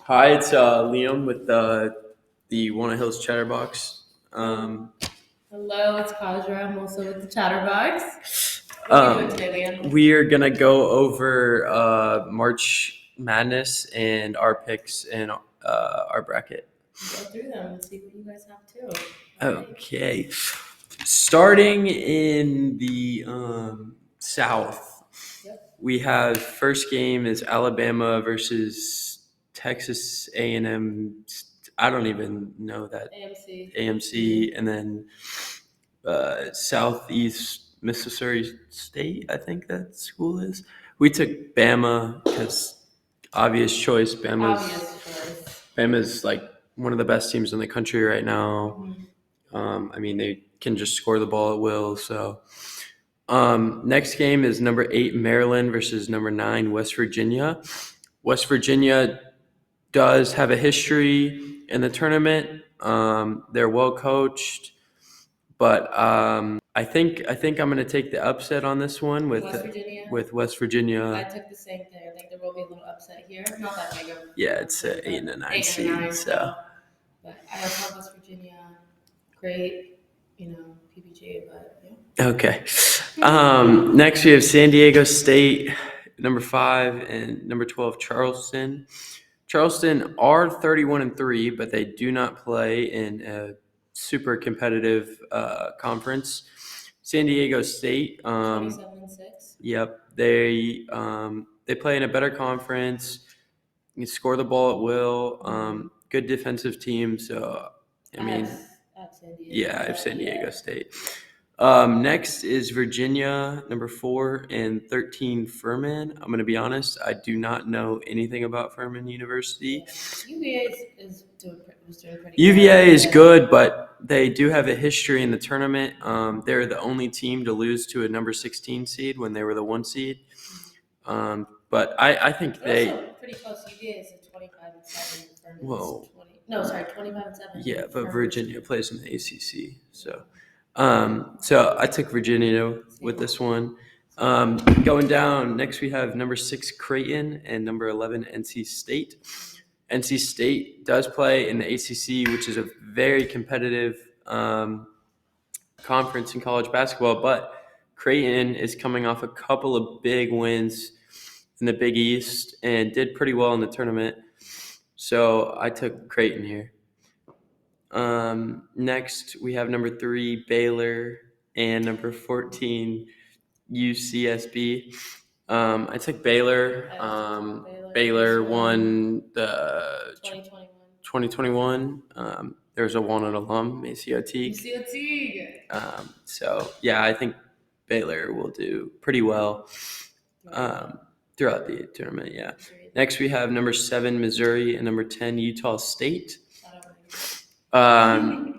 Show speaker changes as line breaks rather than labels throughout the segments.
Hi, it's Liam with the Walnut Hills Chatterbox.
Hello, it's Kadra. I'm also with the Chatterbox. What are we doing today, Liam?
We are gonna go over March Madness and our picks in our bracket.
Go through them and see what you guys have too.
Okay, starting in the South, we have first game is Alabama versus Texas A&M. I don't even know that AMC, and then Southeast Mississippi State, I think that school is. We took Bama because obvious choice. Bama's like one of the best teams in the country right now. I mean, they can just score the ball at will. So next game is number 8 Maryland versus number 9 West Virginia. West Virginia does have a history in the tournament. They're well coached, but I think I'm going to take the upset on this one with West Virginia.
I took the same thing. I think there will be a little upset here. Not that big of.
Yeah, it's an 8 and a 9 seed. So,
but I also have West Virginia. Great, PPG, but yeah.
Okay. Next we have San Diego State, number 5, and number 12 Charleston. Charleston are 31-3, but they do not play in a super competitive conference. San Diego State,
27-6.
Yep, they play in a better conference. You can score the ball at will. Good defensive team. So I mean, I have San Diego State. Next is Virginia, number 4 and 13 Furman. I'm going to be honest, I do not know anything about Furman University.
UVA is doing pretty good.
UVA is good, but they do have a history in the tournament. They're the only team to lose to a number 16 seed when they were the 1 seed. But I think they
also pretty close. UVA is a 25-7. Whoa. 25-7.
Yeah, but Virginia plays in the ACC, so. So I took Virginia with this one. Going down, next we have number 6 Creighton and number 11 NC State. NC State does play in the ACC, which is a very competitive conference in college basketball, but Creighton is coming off a couple of big wins in the Big East and did pretty well in the tournament. So I took Creighton here. Next, we have number 3 Baylor and number 14 UCSB. I took Baylor. Baylor won the 2021. There's a Walnut alum, Maceo Teague. So yeah, I think Baylor will do pretty well throughout the tournament. Yeah. Next, we have number 7 Missouri and number 10 Utah State.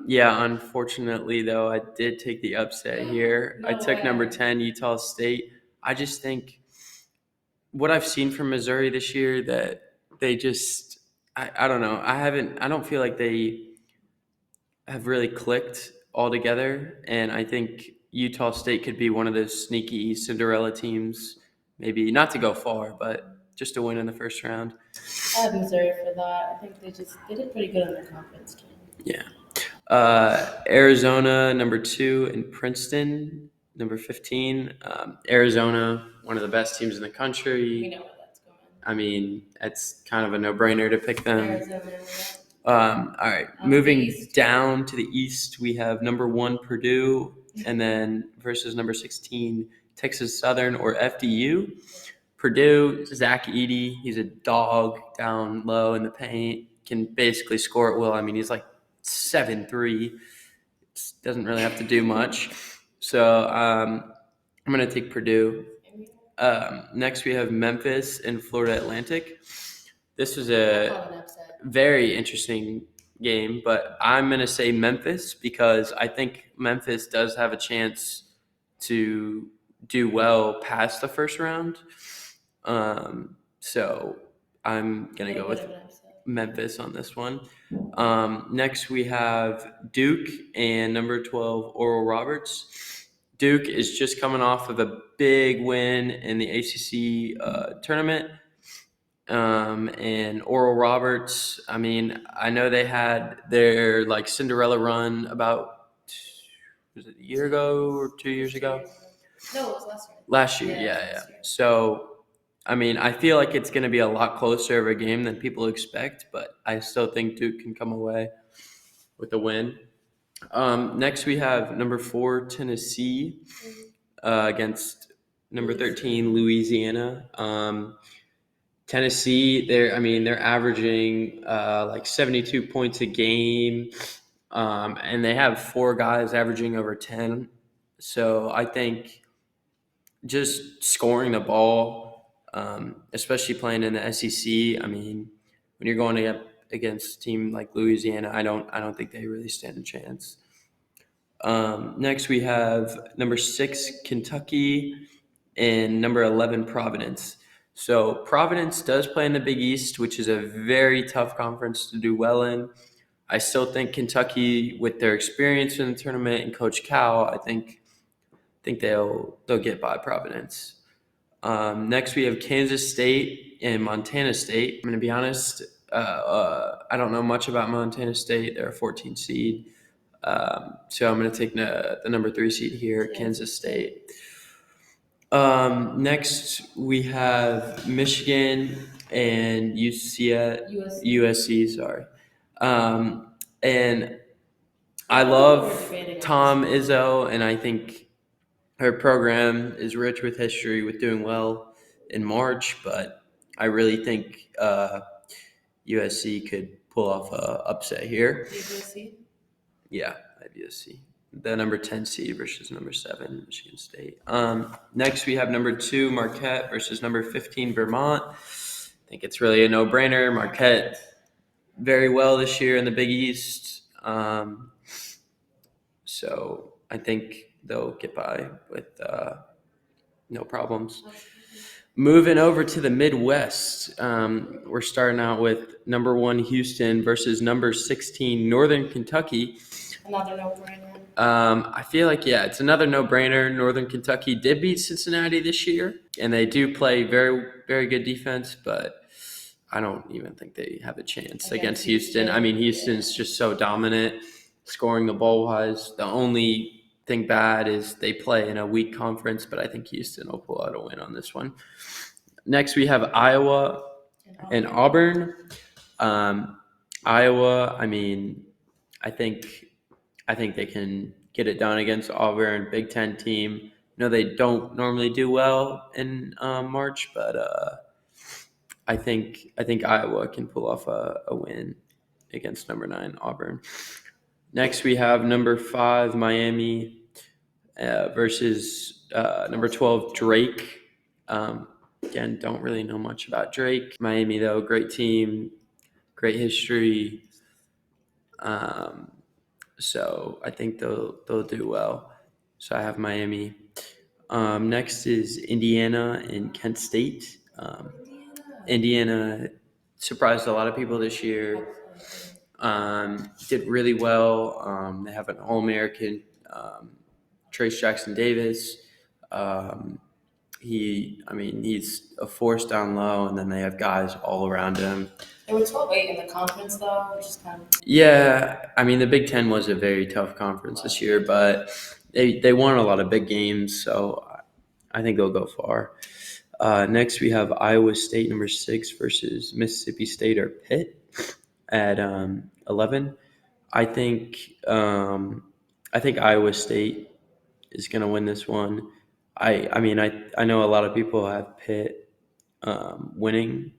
Yeah, unfortunately, though, I did take the upset here. I took number 10, Utah State. I just think what I've seen from Missouri this year that they just, I don't know. I don't feel like they have really clicked all together. And I think Utah State could be one of those sneaky Cinderella teams, maybe not to go far, but just to win in the first round.
I have Missouri for that. I think they did pretty good on their conference game.
Yeah. Arizona, number 2, and Princeton, number 15. Arizona, one of the best teams in the country.
We know where that's going.
I mean, it's kind of a no-brainer to pick them. All right, moving down to the east, we have number 1 Purdue, and then versus number 16 Texas Southern or FDU. Purdue, Zach Edey, he's a dog down low in the paint, can basically score at will. I mean, he's like 7'3", doesn't really have to do much. So I'm going to take Purdue. Next, we have Memphis and Florida Atlantic. This was a very interesting game, but I'm going to say Memphis because I think Memphis does have a chance to do well past the first round. So I'm going to go with Memphis on this one. Next, we have Duke and number 12 Oral Roberts. Duke is just coming off of a big win in the ACC tournament. and Oral Roberts. I mean, I know they had their like Cinderella run about, was it a year ago or 2 years ago?
No, it was last year.
Last year, yeah. So, I mean, I feel like it's going to be a lot closer of a game than people expect, but I still think Duke can come away with a win. Next, we have number 4 Tennessee against number 13 Louisiana. Tennessee, they're averaging like 72 points a game, and they have 4 guys averaging over 10. So I think just scoring the ball, especially playing in the SEC. I mean, when you're going up against a team like Louisiana, I don't think they really stand a chance. Next, we have number 6 Kentucky and number 11 Providence. So Providence does play in the Big East, which is a very tough conference to do well in. I still think Kentucky, with their experience in the tournament and Coach Cal, I think they'll get by Providence. Next, we have Kansas State and Montana State. I'm going to be honest, I don't know much about Montana State. They're a 14 seed. So I'm going to take the number 3 seed here, Kansas State. Next, we have Michigan and USC. Sorry. And I love Tom Izzo, and I think her program is rich with history, with doing well in March, but I really think USC could pull off a upset here.
USC?
Yeah, I have USC. The number 10 seed versus number 7, Michigan State. Next, we have number 2, Marquette versus number 15, Vermont. I think it's really a no-brainer. Marquette very well this year in the Big East. So I think they'll get by with no problems. Moving over to the Midwest, we're starting out with number 1 Houston versus number 16 Northern Kentucky.
Another no-brainer.
I feel like, yeah, it's another no-brainer. Northern Kentucky did beat Cincinnati this year, and they do play very, very good defense, but I don't even think they have a chance against Houston. I mean, Houston's just so dominant, scoring the ball-wise. The only thing bad is they play in a weak conference, but I think Houston will pull out a win on this one. Next, we have Iowa and Auburn. Iowa, I mean, I think they can get it done against Auburn, Big Ten team. No, they don't normally do well in March, but I think Iowa can pull off a win against number 9 Auburn. Next, we have number 5 Miami versus number 12 Drake. Again, don't really know much about Drake. Miami, though, great team, great history. So I think they'll do well. So I have Miami. Next is Indiana and Kent State. Indiana surprised a lot of people this year. Did really well. They have an All-American, Trace Jackson Davis. He's a force down low, and then they have guys all around him.
They were 12-8 in the conference, though, which is kind of...
Yeah, I mean, the Big Ten was a very tough conference this year, but they won a lot of big games, so I think they'll go far. Next, we have Iowa State, number 6, versus Mississippi State or Pitt at 11. I think Iowa State is going to win this one. I mean, I know a lot of people have Pitt winning,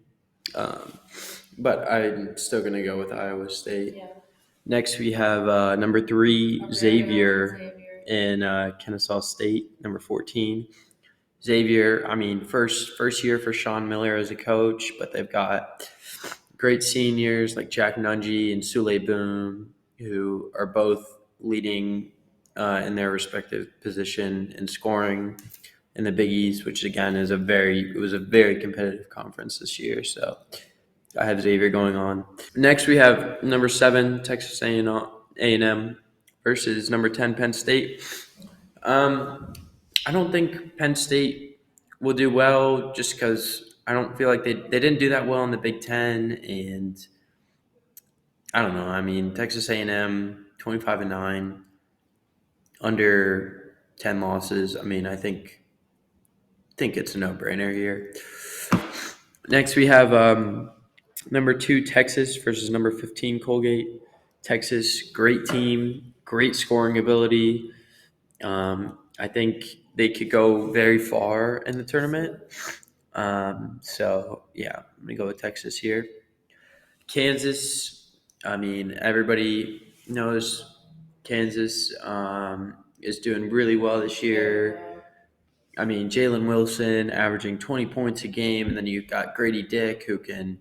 but I'm still going to go with Iowa State.
Yeah.
Next, we have number 3, Xavier and Kennesaw State, number 14. Xavier, I mean, first year for Sean Miller as a coach, but they've got great seniors like Jack Nungy and Sule Boom, who are both leading in their respective position in scoring in the Big East, which again was a very competitive conference this year. So I have Xavier going on. Next, we have number 7 Texas A&M versus number 10 Penn State. I don't think Penn State will do well just because, I don't feel like they didn't do that well in the Big Ten, and I don't know. I mean, Texas A&M 25-9, under 10 losses. I mean, I think it's a no-brainer here. Next, we have number 2 Texas versus number 15 Colgate. Texas, great team, great scoring ability. I think they could go very far in the tournament. So yeah, I'm gonna go with Texas here. Kansas. I mean, everybody knows Kansas is doing really well this year. I mean, Jalen Wilson averaging 20 points a game, and then you've got Grady Dick who can,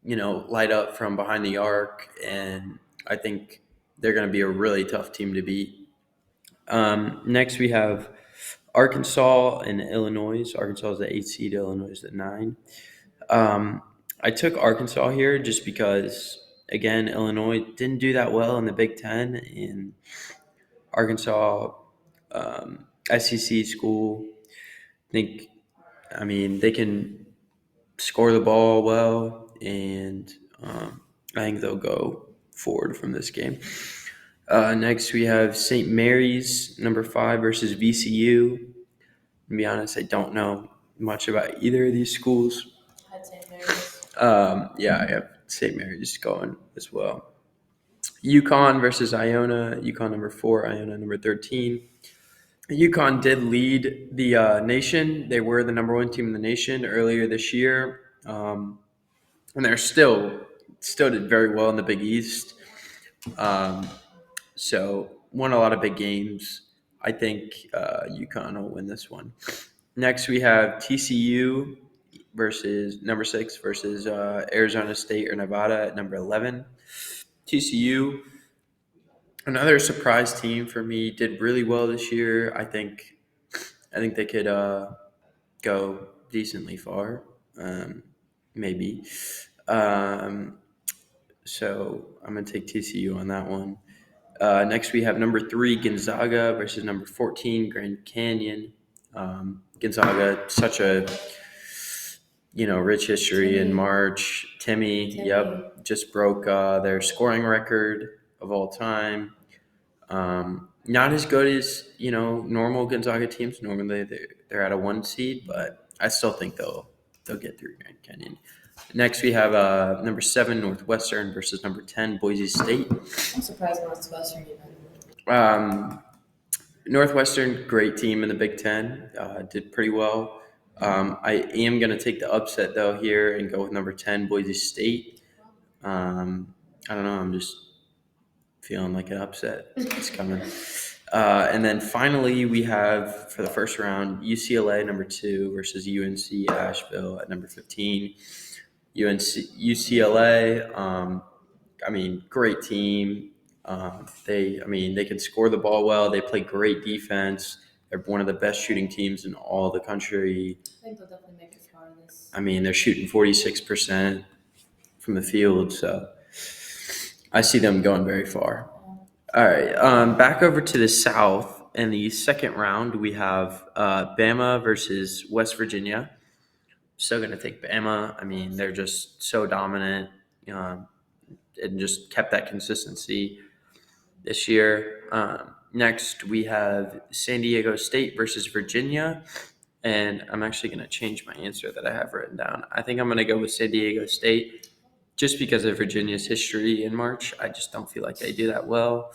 light up from behind the arc, and I think they're going to be a really tough team to beat. Next, we have Arkansas and Illinois. Arkansas is the 8 seed, Illinois is the 9. I took Arkansas here just because, again, Illinois didn't do that well in the Big Ten, and Arkansas, SEC school. I mean, they can score the ball well, and I think they'll go forward from this game. Next, we have St. Mary's, number 5, versus VCU. To be honest, I don't know much about either of these schools.
I had St. Mary's.
Yeah, I have St. Mary's going as well. UConn versus Iona. UConn number 4, Iona number 13. UConn did lead the nation. They were the number 1 team in the nation earlier this year, and they're still did very well in the Big East. So won a lot of big games. I think UConn will win this one. Next, we have TCU versus number 6 versus Arizona State or Nevada at number 11. TCU, another surprise team for me, did really well this year. I think they could go decently far, maybe. So I'm going to take TCU on that one. Next, we have number 3 Gonzaga versus number 14 Grand Canyon. Gonzaga, such a rich history in March. Timmy, yep, just broke their scoring record of all time. Not as good as normal Gonzaga teams. Normally they're at a 1 seed, but I still think they'll get through Grand Canyon. Next, we have number 7 Northwestern versus number 10 Boise State.
I'm surprised Northwestern even.
Northwestern, great team in the Big Ten, did pretty well. I am going to take the upset though here and go with number 10 Boise State. I don't know. I'm just feeling like an upset is coming. And then finally, we have for the first round UCLA number 2 versus UNC Asheville at number 15. UCLA, I mean, great team. They can score the ball well. They play great defense. They're one of the best shooting teams in all the country.
I think they'll definitely make it far in this.
I mean, they're shooting 46% from the field, so I see them going very far. All right, back over to the South. In the second round, we have Bama versus West Virginia. Still going to take Bama. I mean, they're just so dominant and just kept that consistency this year. Next, we have San Diego State versus Virginia. And I'm actually going to change my answer that I have written down. I think I'm going to go with San Diego State just because of Virginia's history in March. I just don't feel like they do that well.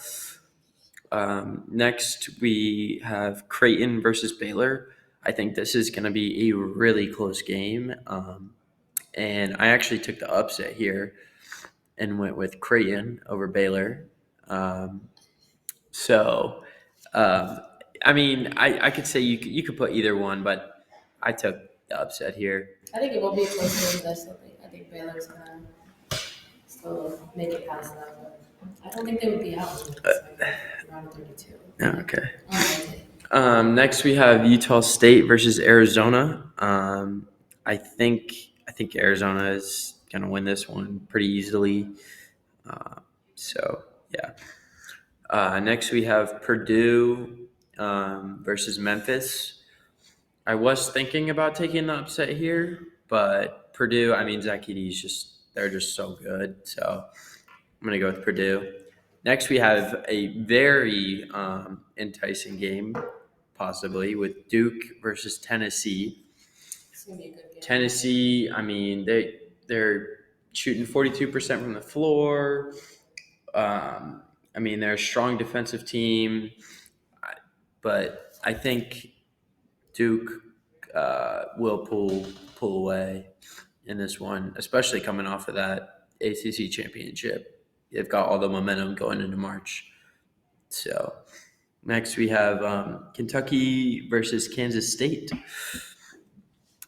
Next, we have Creighton versus Baylor. I think this is going to be a really close game. And I actually took the upset here and went with Creighton over Baylor. I mean, I could say you could put either one, but I took the upset here.
I think it will be a close game. I think Baylor's gonna still make it past that. But I don't think they would be out in round 32.
Okay.
Okay.
Next, we have Utah State versus Arizona. I think Arizona is gonna win this one pretty easily. Yeah. Next, we have Purdue versus Memphis. I was thinking about taking the upset here, But Purdue, I mean, Zach Edey's they're just so good. So I'm going to go with Purdue. Next, we have a very enticing game, possibly, with Duke versus Tennessee.
It's gonna be a good game.
Tennessee, I mean, they're shooting 42% from the floor. I mean, they're a strong defensive team, but I think Duke will pull away in this one, especially coming off of that ACC championship. They've got all the momentum going into March. So next we have Kentucky versus Kansas State.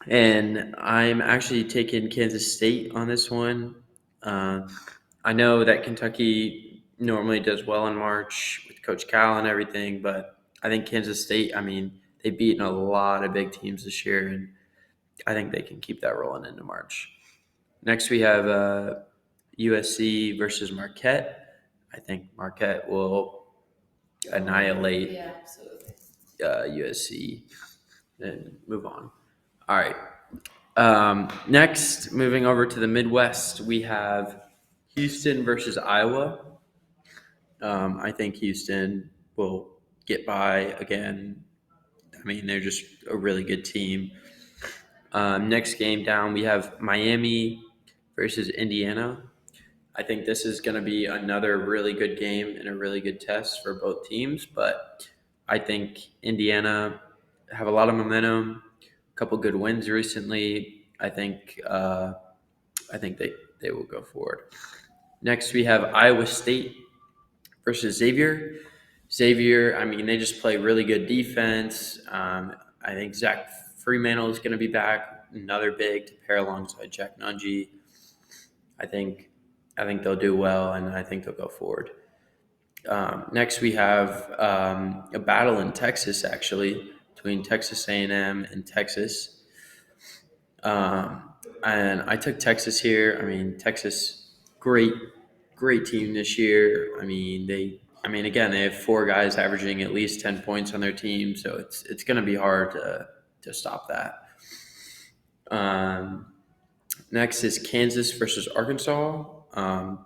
And I'm actually taking Kansas State on this one. I know that Kentucky normally does well in March with Coach Cal and everything, but I think Kansas State, I mean, they've beaten a lot of big teams this year, and I think they can keep that rolling into March. Next, we have USC versus Marquette. I think Marquette will annihilate USC and move on. All right. Next, moving over to the Midwest, we have Houston versus Iowa. I think Houston will get by again. I mean, they're just a really good team. Next game down, we have Miami versus Indiana. I think this is going to be another really good game and a really good test for both teams, but I think Indiana have a lot of momentum, a couple good wins recently. I think they will go forward. Next, we have Iowa State versus Xavier. Xavier, I mean, they just play really good defense. I think Zach Freemantle is going to be back, another big to pair alongside Jack Nungy. I think they'll do well, and I think they'll go forward. Next, we have a battle in Texas, actually, between Texas A&M and Texas. And I took Texas here. I mean, Texas, great team this year. I mean, again, they have 4 guys averaging at least 10 points on their team, so it's going to be hard to stop that. Next is Kansas versus Arkansas.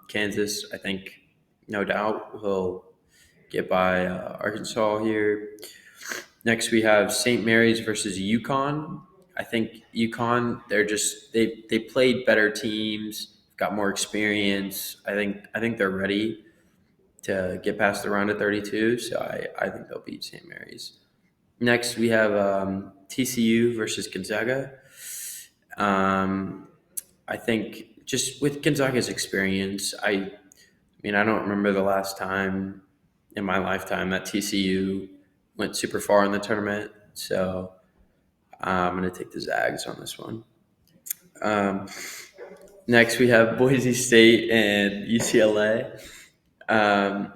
Kansas, I think, no doubt, will get by Arkansas here. Next, we have St. Mary's versus UConn. I think UConn, they played better teams, got more experience. I think they're ready to get past the round of 32, so I think they'll beat St. Mary's. Next, we have TCU versus Gonzaga. I think just with Gonzaga's experience, I don't remember the last time in my lifetime that TCU went super far in the tournament, so I'm going to take the Zags on this one. Next, we have Boise State and UCLA. I'm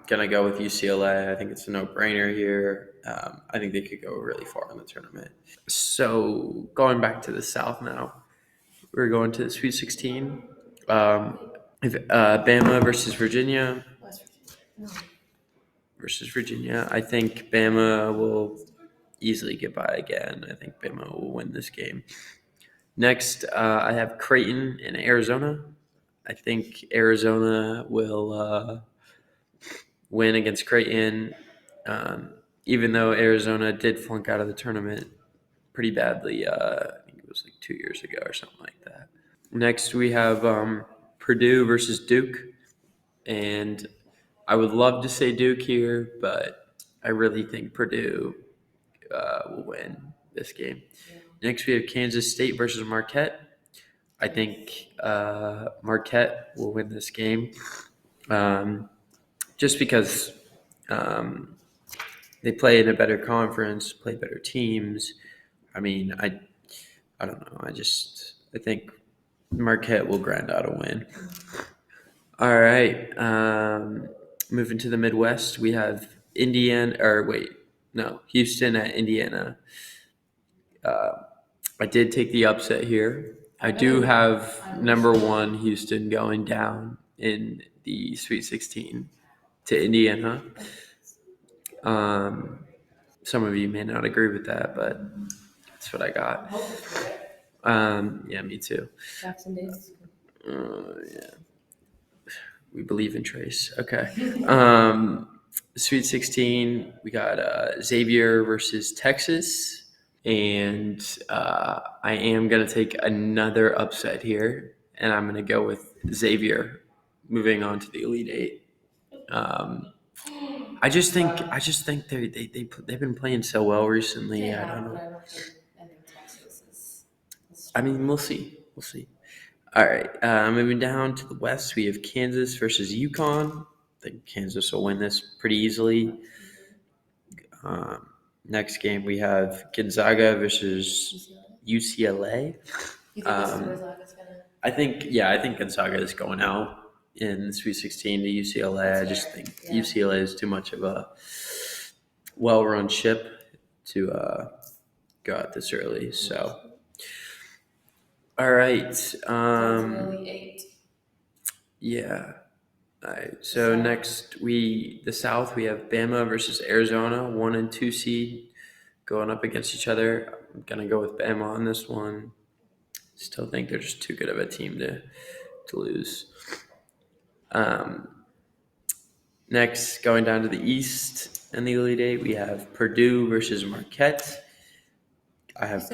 going to go with UCLA. I think it's a no-brainer here. I think they could go really far in the tournament. So going back to the South now, we're going to the Sweet 16. Bama versus Virginia. Versus Virginia. I think Bama will easily get by again. I think Bama will win this game. Next, I have Creighton in Arizona. I think Arizona will win against Creighton, even though Arizona did flunk out of the tournament pretty badly. I think it was like 2 years ago or something like that. Next, we have Purdue versus Duke, and I would love to say Duke here, but I really think Purdue will win this game. Next, we have Kansas State versus Marquette. I think Marquette will win this game, just because they play in a better conference, play better teams. I mean, I don't know. I think Marquette will grind out a win. All right. Moving to the Midwest, we have Houston at Indiana. I did take the upset here. I do have number 1 Houston going down in the Sweet 16 to Indiana. Some of you may not agree with that, but it's That's what I
I'm
got.
hoping for it.
Yeah, me too.
Jackson Davis.
Yeah. We believe in Trace. Okay. Sweet 16, we got Xavier versus Texas. And I am going to take another upset here, and I'm going to go with Xavier moving on to the Elite Eight. I just think they've been playing so well recently. I don't know.
But I think Texas is.
I mean, we'll see. We'll see. All right. Moving down to the West, we have Kansas versus UConn. I think Kansas will win this pretty easily. Next game, we have Gonzaga versus UCLA.
You think Gonzaga's gonna?
I think Gonzaga is going out in the Sweet 16 to UCLA. I just think UCLA is too much of a well-run ship to go out this early. So, all right. Yeah. All right. So next, the South, we have Bama versus Arizona, 1 and 2 seed going up against each other. I'm gonna go with Bama on this one. Still think they're just too good of a team to lose. Next, going down to the East in the Elite Eight, we have Purdue versus Marquette. I have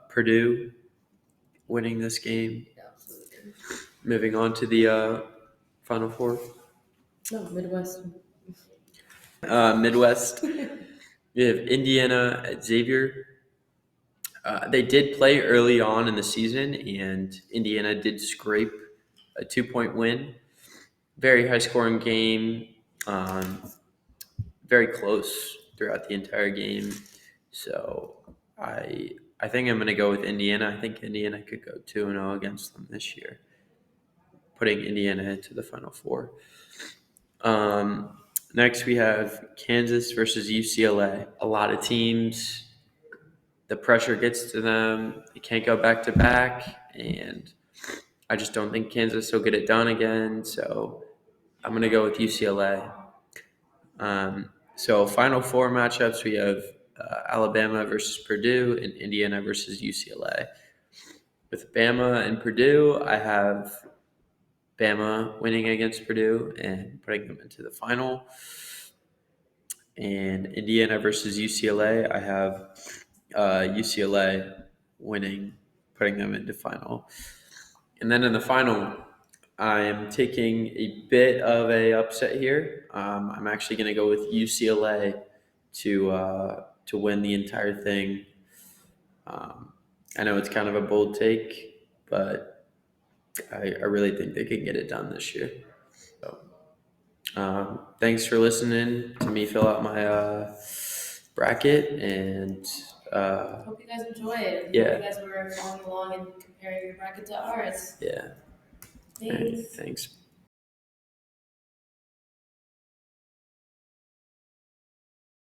Purdue winning this game.
Absolutely.
Moving on to the Final Four.
No, Midwest.
Midwest. We have Indiana at Xavier. They did play early on in the season, and Indiana did scrape a 2-point win. Very high-scoring game. Very close throughout the entire game. So I think I'm going to go with Indiana. I think Indiana could go 2-0 against them this year, putting Indiana into the Final Four. Next, we have Kansas versus UCLA. A lot of teams, the pressure gets to them. They can't go back to back, and I just don't think Kansas will get it done again. So I'm going to go with UCLA. So Final Four matchups, we have Alabama versus Purdue and Indiana versus UCLA. With Bama and Purdue, I have Bama winning against Purdue and putting them into the final. And Indiana versus UCLA, I have UCLA winning, putting them into final. And then in the final, I am taking a bit of a upset here. I'm actually going to go with UCLA to win the entire thing. I know it's kind of a bold take, but I really think they can get it done this year. So, thanks for listening to me fill out my bracket, and
hope you guys enjoy it.
Yeah.
Hope you guys were following along and comparing your bracket to ours.
Yeah.
Thanks.
Thanks.